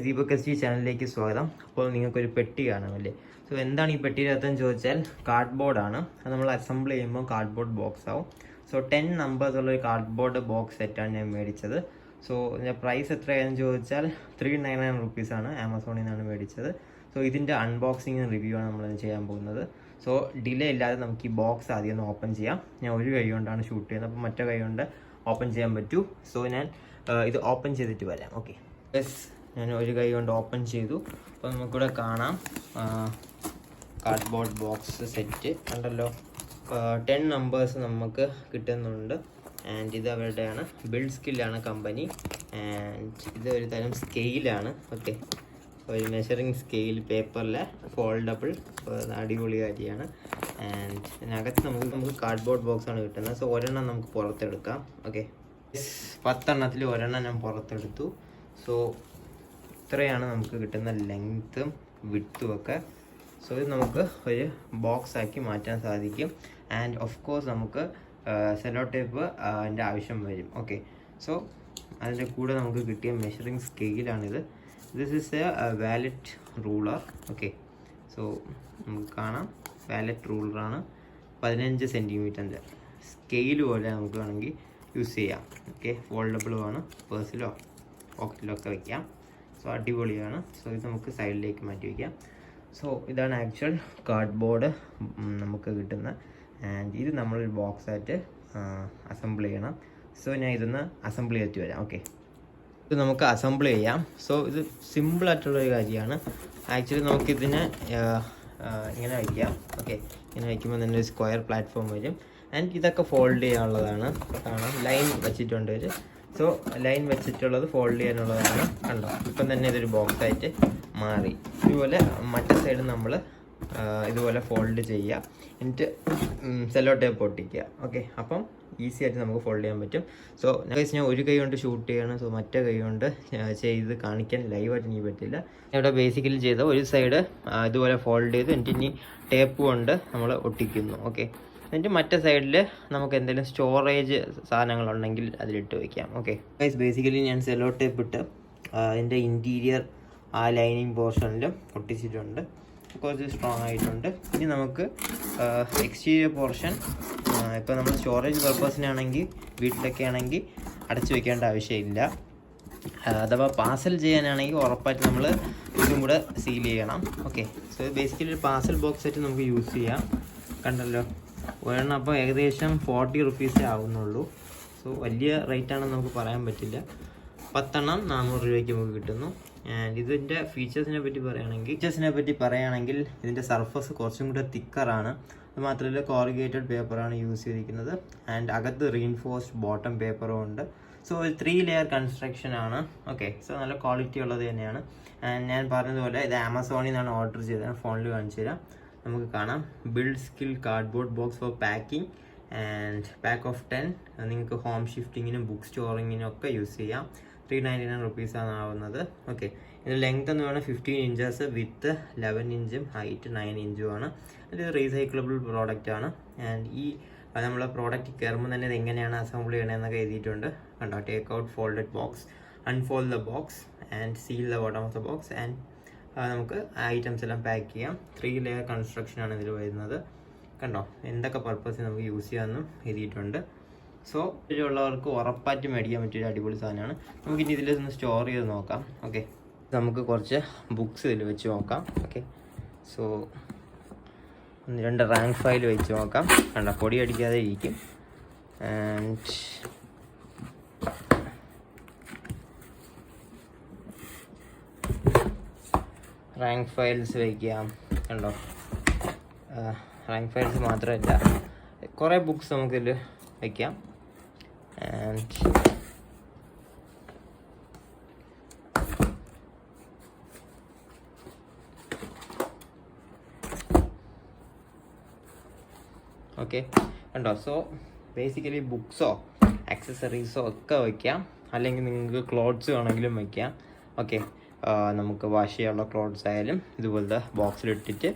Deepak S G ചാനലിലേക്ക് സ്വാഗതം. അപ്പോൾ നിങ്ങൾക്കൊരു പെട്ടി കാണാമല്ലേ? സോ എന്താണ് ഈ പെട്ടിയിനകത്തെന്ന് ചോദിച്ചാൽ കാർഡ്ബോർഡാണ്. അത് നമ്മൾ അസംബിൾ ചെയ്യുമ്പോൾ കാർഡ്ബോർഡ് ബോക്സ് ആവും. സോ 10 നമ്പേഴ്സ് ഉള്ള ഒരു കാർഡ്ബോർഡ് ബോക്സ് സെറ്റാണ് ഞാൻ മേടിച്ചത്. സോ ഇതിൻ്റെ പ്രൈസ് എത്രയാണെന്ന് ചോദിച്ചാൽ 399 റുപ്പീസാണ്. ആമസോണിൽ നിന്നാണ് മേടിച്ചത്. സോ ഇതിൻ്റെ അൺബോക്സിങ് റിവ്യൂ ആണ് നമ്മൾ ചെയ്യാൻ പോകുന്നത്. സോ ഡിലേ ഇല്ലാതെ നമുക്ക് ഈ ബോക്സ് ആദ്യം ഒന്ന് ഓപ്പൺ ചെയ്യാം. ഞാൻ ഒരു കൈ കൊണ്ടാണ് ഷൂട്ട് ചെയ്യുന്നത്, അപ്പോൾ മറ്റേ കൈ കൊണ്ട് ഓപ്പൺ ചെയ്യാൻ പറ്റൂ. സോ ഞാൻ ഇത് ഓപ്പൺ ചെയ്തിട്ട് വരാം. ഓക്കെ, യെസ്, ഞാൻ ഒരു കൈ കൊണ്ട് ഓപ്പൺ ചെയ്തു. അപ്പോൾ നമുക്കിവിടെ കാണാം കാർഡ്ബോർഡ് ബോക്സ് സെറ്റ് ഉണ്ടല്ലോ. 10 നമ്പേഴ്സ് നമുക്ക് കിട്ടുന്നുണ്ട്. ആൻഡ് ഇത് അവരുടെയാണ്, ബിൽഡ് സ്കില്ലാണ് കമ്പനി. ആൻഡ് ഇത് ഒരു തരം സ്കെയിലാണ്. ഓക്കെ, ഒരു മെഷറിങ് സ്കെയിൽ, പേപ്പറിലെ ഫോൾഡബിൾ, അടിപൊളി കാര്യമാണ്. ആൻഡ് ഇതിനകത്ത് നമുക്ക് കാർഡ്ബോർഡ് ബോക്സാണ് കിട്ടുന്നത്. സോ ഒരെണ്ണം നമുക്ക് പുറത്തെടുക്കാം. ഓക്കെ, 10 എണ്ണത്തിൽ ഒരെണ്ണം ഞാൻ പുറത്തെടുത്തു. സോ ഇത്രയാണ് നമുക്ക് കിട്ടുന്ന ലെങ്ത്തും വിഡ്ത്തും ഒക്കെ. സോ ഇത് നമുക്ക് ഒരു ബോക്സ് ആക്കി മാറ്റാൻ സാധിക്കും. ആൻഡ് ഓഫ് കോഴ്സ് നമുക്ക് സെല്ലോ ടേപ്പ് അതിൻ്റെ ആവശ്യം വരും. ഓക്കെ, സോ അതിൻ്റെ കൂടെ നമുക്ക് കിട്ടിയ മെഷറിങ് സ്കെയിലാണിത്. This is a wallet ruler. Okay, so നമുക്ക് കാണാം വാലറ്റ് റൂളറാണ്. 15 സെൻറ്റിമീറ്ററിൻ്റെ സ്കെയിൽ പോലെ നമുക്ക് വേണമെങ്കിൽ യൂസ് ചെയ്യാം. ഓക്കെ, ഫോൾഡബിളുമാണ്, പേഴ്സിലോ പോക്കറ്റിലോ ഒക്കെ വയ്ക്കാം. സോ അടിപൊളിയാണ്. സോ ഇത് നമുക്ക് സൈഡിലേക്ക് മാറ്റി വയ്ക്കാം. സോ ഇതാണ് ആക്ച്വൽ കാർഡ്ബോർഡ് നമുക്ക് കിട്ടുന്ന. ആൻഡ് ഇത് നമ്മളൊരു ബോക്സായിട്ട് അസംബിൾ ചെയ്യണം. സോ ഞാൻ ഇതൊന്ന് അസംബിൾ ചെയ്തിട്ട് വരാം. ഓക്കെ, ഇത് നമുക്ക് അസംബിൾ ചെയ്യാം. സോ ഇത് സിമ്പിളായിട്ടുള്ളൊരു കാര്യമാണ്. ആക്ച്വലി നമുക്കിതിനെ ഇങ്ങനെ വയ്ക്കാം. ഓക്കെ, ഇങ്ങനെ വയ്ക്കുമ്പോൾ തന്നെ ഒരു സ്ക്വയർ പ്ലാറ്റ്ഫോം വരും. ആൻഡ് ഇതൊക്കെ ഫോൾഡ് ചെയ്യാനുള്ളതാണ്. കാണാം, ലൈൻ വെച്ചിട്ടുണ്ട് ഒരു. സോ ലൈൻ വെച്ചിട്ടുള്ളത് ഫോൾഡ് ചെയ്യാനുള്ളതാണ്. കണ്ടോ, ഇപ്പം തന്നെ ഇതൊരു ബോക്സായിട്ട് മാറി. ഇതുപോലെ മറ്റേ സൈഡ് നമ്മൾ ഇതുപോലെ ഫോൾഡ് ചെയ്യുക, എന്നിട്ട് സെല്ലോ ടേപ്പ് ഒട്ടിക്കുക. ഓക്കെ, അപ്പം ഈസി ആയിട്ട് നമുക്ക് ഫോൾഡ് ചെയ്യാൻ പറ്റും. സോ ഞാൻ ഒരു കൈ കൊണ്ട് ഷൂട്ട് ചെയ്യണം. സോ മറ്റേ കൈ കൊണ്ട് ചെയ്ത് കാണിക്കാൻ ലൈവായിട്ട് ഇനി പറ്റില്ല. ഇവിടെ ബേസിക്കലി ചെയ്ത ഒരു സൈഡ് ഇതുപോലെ ഫോൾഡ് ചെയ്ത് എന്നിട്ട് ഇനി ടേപ്പ് കൊണ്ട് നമ്മൾ ഒട്ടിക്കുന്നു. ഓക്കെ, എന്നിട്ട് മറ്റേ സൈഡിൽ നമുക്ക് എന്തെങ്കിലും സ്റ്റോറേജ് സാധനങ്ങളുണ്ടെങ്കിൽ അതിലിട്ട് വയ്ക്കാം. ഓക്കെ ഗൈസ്, ബേസിക്കലി ഞാൻ സെല്ലോ ടേപ്പ് ഇട്ട് അതിൻ്റെ ഇൻറ്റീരിയർ ആ ലൈനിങ് പോർഷനിലും ഒട്ടിച്ചിട്ടുണ്ട്. കുറച്ച് സ്ട്രോങ് ആയിട്ടുണ്ട്. ഇനി നമുക്ക് എക്സ്റ്റീരിയർ പോർഷൻ ഇപ്പോൾ നമ്മൾ സ്റ്റോറേജ് പർപ്പസിനാണെങ്കിൽ വീട്ടിലൊക്കെ ആണെങ്കിൽ അടച്ചു വയ്ക്കേണ്ട ആവശ്യമില്ല. അഥവാ പാർസൽ ചെയ്യാനാണെങ്കിൽ ഉറപ്പായിട്ട് നമ്മൾ ഇതും കൂടെ സീൽ ചെയ്യണം. ഓക്കെ, സോ ബേസിക്കലി ഒരു പാർസൽ ബോക്സ് സെറ്റ് നമുക്ക് യൂസ് ചെയ്യാം. കണ്ടല്ലോ, ഒരെണ്ണം അപ്പോൾ ഏകദേശം 40 റുപ്പീസേ ആവുന്നുള്ളൂ. സോ വലിയ റേറ്റാണെന്ന് നമുക്ക് പറയാൻ പറ്റില്ല. 10 എണ്ണം 400 രൂപയ്ക്ക് നമുക്ക് കിട്ടുന്നു. ആൻഡ് ഇതിൻ്റെ ഫീച്ചേഴ്സിനെ പറ്റി പറയുകയാണെങ്കിൽ ഇതിൻ്റെ സർഫസ് കുറച്ചും കൂടെ തിക്കറാണ്. അത് മാത്രമല്ല കോറിഗേറ്റഡ് പേപ്പറാണ് യൂസ് ചെയ്തിരിക്കുന്നത്. ആൻഡ് അകത്ത് റീൻഫോഴ്സ്ഡ് ബോട്ടം പേപ്പറും ഉണ്ട്. സോ ഒരു 3 ലെയർ കൺസ്ട്രക്ഷൻ ആണ്. ഓക്കെ, സോ നല്ല ക്വാളിറ്റി ഉള്ളത് തന്നെയാണ്. ആൻഡ് ഞാൻ പറഞ്ഞതുപോലെ ഇത് ആമസോണിൽ നിന്നാണ് ഓർഡർ ചെയ്തത്. ഫോണിൽ കാണിച്ചു തരാം. നമുക്ക് കാണാം, build skill cardboard box for packing and pack of 10. നിങ്ങൾക്ക് ഹോം ഷിഫ്റ്റിങ്ങിനും ബുക്ക് സ്റ്റോറിങ്ങിനും ഒക്കെ യൂസ് ചെയ്യാം. 399 റുപ്പീസാണ് ആവുന്നത്. ഓക്കെ, ഇതിൻ്റെ ലെങ്ത് എന്ന് പറഞ്ഞാൽ 15 ഇഞ്ചസ്, വിത്ത് 11 ഇഞ്ചും ഹൈറ്റ് 9 ഇഞ്ചുമാണ്. ഇത് റീസൈക്കിളബിൾ പ്രോഡക്റ്റ് ആണ്. ആൻഡ് ഈ നമ്മളെ പ്രോഡക്റ്റ് കയറുമ്പോൾ തന്നെ ഇത് എങ്ങനെയാണ് അസംബിൾ ചെയ്യണമെന്നൊക്കെ എഴുതിയിട്ടുണ്ട്. കണ്ടോ, take out folded box, unfold the box and seal the bottom of the box. And നമുക്ക് ഐറ്റംസ് എല്ലാം പാക്ക് ചെയ്യാം. 3 ലെയർ കൺസ്ട്രക്ഷനാണ് ഇതിൽ വരുന്നത്. കണ്ടോ, എന്തൊക്കെ പർപ്പസിന് നമുക്ക് യൂസ് ചെയ്യാമെന്നും എഴുതിയിട്ടുണ്ട്. സോ ഇതിലുള്ളവർക്ക് ഉറപ്പായിട്ട് മേടിക്കാൻ പറ്റിയൊരു അടിപൊളി സാധനമാണ്. നമുക്കിനി ഇതിലൊന്ന് സ്റ്റോർ ചെയ്ത് നോക്കാം. ഓക്കെ, നമുക്ക് കുറച്ച് ബുക്സ് ഇതിൽ വെച്ച് നോക്കാം. ഓക്കെ, സോ 2 റാങ്ക് ഫയൽ വെച്ച് നോക്കാം. കണ്ടോ, പൊടി അടിക്കാതെ ഇരിക്കും. ആൻഡ് റാങ്ക് ഫയൽസ് വയ്ക്കാം. കണ്ടോ, റാങ്ക് ഫയൽസ് മാത്രമല്ല കുറേ ബുക്സ് നമുക്കിതിൽ വയ്ക്കാം. ആൻഡ് ഓക്കെ, കണ്ടോ. സോ ബേസിക്കലി ബുക്സോ ആക്സസറീസോ ഒക്കെ വയ്ക്കാം. അല്ലെങ്കിൽ നിങ്ങൾക്ക് ക്ലോത്ത്സ് വേണമെങ്കിലും വയ്ക്കാം. ഓക്കെ, നമുക്ക് വാഷ് ചെയ്യാനുള്ള ക്ലോത്ത്സ് ആയാലും ഇതുപോലത്തെ ബോക്സിലിട്ടിട്ട്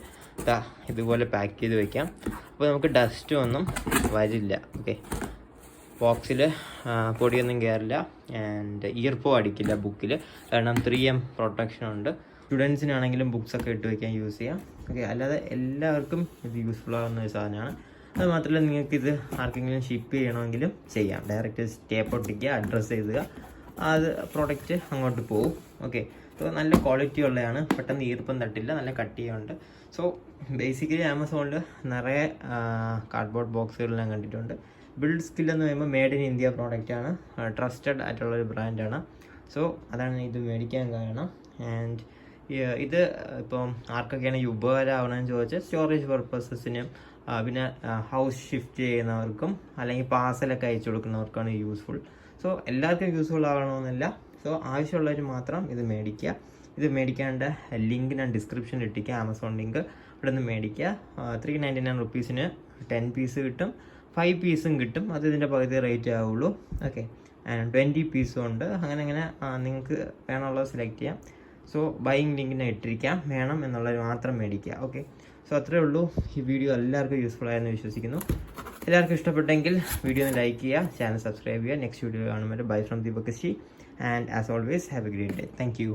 ഇതുപോലെ പാക്ക് ചെയ്ത് വയ്ക്കാം. അപ്പോൾ നമുക്ക് ഡസ്റ്റ് ഒന്നും വരില്ല. ഓക്കെ, ബോക്സിൽ പൊടിയൊന്നും കയറില്ല. ആൻഡ് ഇയർഫോ അടിക്കില്ല ബുക്കിൽ, കാരണം 3M പ്രൊട്ടക്ഷൻ ഉണ്ട്. സ്റ്റുഡൻസിനാണെങ്കിലും ബുക്സൊക്കെ ഇട്ട് വയ്ക്കാൻ യൂസ് ചെയ്യാം. ഓക്കെ, അല്ലാതെ എല്ലാവർക്കും ഇത് യൂസ്ഫുൾ ആകുന്ന ഒരു സാധനമാണ്. അത് മാത്രമല്ല, നിങ്ങൾക്കിത് ആർക്കെങ്കിലും ഷിപ്പ് ചെയ്യണമെങ്കിലും ചെയ്യാം. ഡയറക്റ്റ് ടേപ്പ് ഒട്ടിക്കുക, അഡ്രസ്സ് എഴുതുക, അത് പ്രോഡക്റ്റ് അങ്ങോട്ട് പോകും. ഓക്കെ, സോ നല്ല ക്വാളിറ്റി ഉള്ളതാണ്, പെട്ടെന്ന് ഈർപ്പം തട്ടില്ല, നല്ല കട്ടിയുണ്ട്. സോ ബേസിക്കലി ആമസോണിൽ നിറയെ കാർഡ്ബോർഡ് ബോക്സുകൾ ഞാൻ കണ്ടിട്ടുണ്ട്. ബിൽഡ് സ്കിൽ എന്ന് പറയുമ്പോൾ മെയ്ഡ് ഇൻ ഇന്ത്യ പ്രോഡക്റ്റാണ്, ട്രസ്റ്റഡ് ആയിട്ടുള്ളൊരു ബ്രാൻഡാണ്. സോ അതാണ് ഇത് മേടിക്കാൻ കാരണം. ആൻഡ് ഇത് ഇപ്പം ആർക്കൊക്കെയാണ് ഈ ഉപകാരമാവണമെന്ന് ചോദിച്ചാൽ സ്റ്റോറേജ് പർപ്പസസിനും പിന്നെ ഹൗസ് ഷിഫ്റ്റ് ചെയ്യുന്നവർക്കും അല്ലെങ്കിൽ പാർസലൊക്കെ അയച്ചു കൊടുക്കുന്നവർക്കാണ് യൂസ്ഫുൾ. സോ എല്ലാവർക്കും യൂസ്ഫുൾ ആകണമെന്നില്ല. സോ ആവശ്യമുള്ളവർ മാത്രം ഇത് മേടിക്കുക. ഇത് മേടിക്കാണ്ട് ലിങ്ക് ഞാൻ ഡിസ്ക്രിപ്ഷനിൽ ഇട്ടിരിക്കുക, ആമസോൺ ലിങ്ക്. ഇവിടെ നിന്ന് മേടിക്കുക. 399 റുപ്പീസിന് 10 പീസ് കിട്ടും, 5 പീസും കിട്ടും. അത് ഇതിൻ്റെ പകുതി റേറ്റ് ആവുള്ളൂ. ഓക്കെ, 20 പീസും ഉണ്ട്. അങ്ങനെ നിങ്ങൾക്ക് വേണമുള്ളത് സെലക്ട് ചെയ്യാം. സോ ബൈയിങ് ലിങ്കിനെ ഇട്ടിരിക്കാം, വേണം എന്നുള്ളത് മാത്രം മേടിക്കുക. ഓക്കെ, സോ അത്രേ ഉള്ളൂ. ഈ വീഡിയോ എല്ലാവർക്കും യൂസ്ഫുൾ ആയെന്ന് വിശ്വസിക്കുന്നു. എല്ലാവർക്കും ഇഷ്ടപ്പെട്ടെങ്കിൽ വീഡിയോ ഒന്ന് ലൈക്ക് ചെയ്യുക, ചാനൽ സബ്സ്ക്രൈബ് ചെയ്യുക. നെക്സ്റ്റ് വീഡിയോ കാണുമ്പോൾ bye from Deepak. And as always have A great day. Thank you.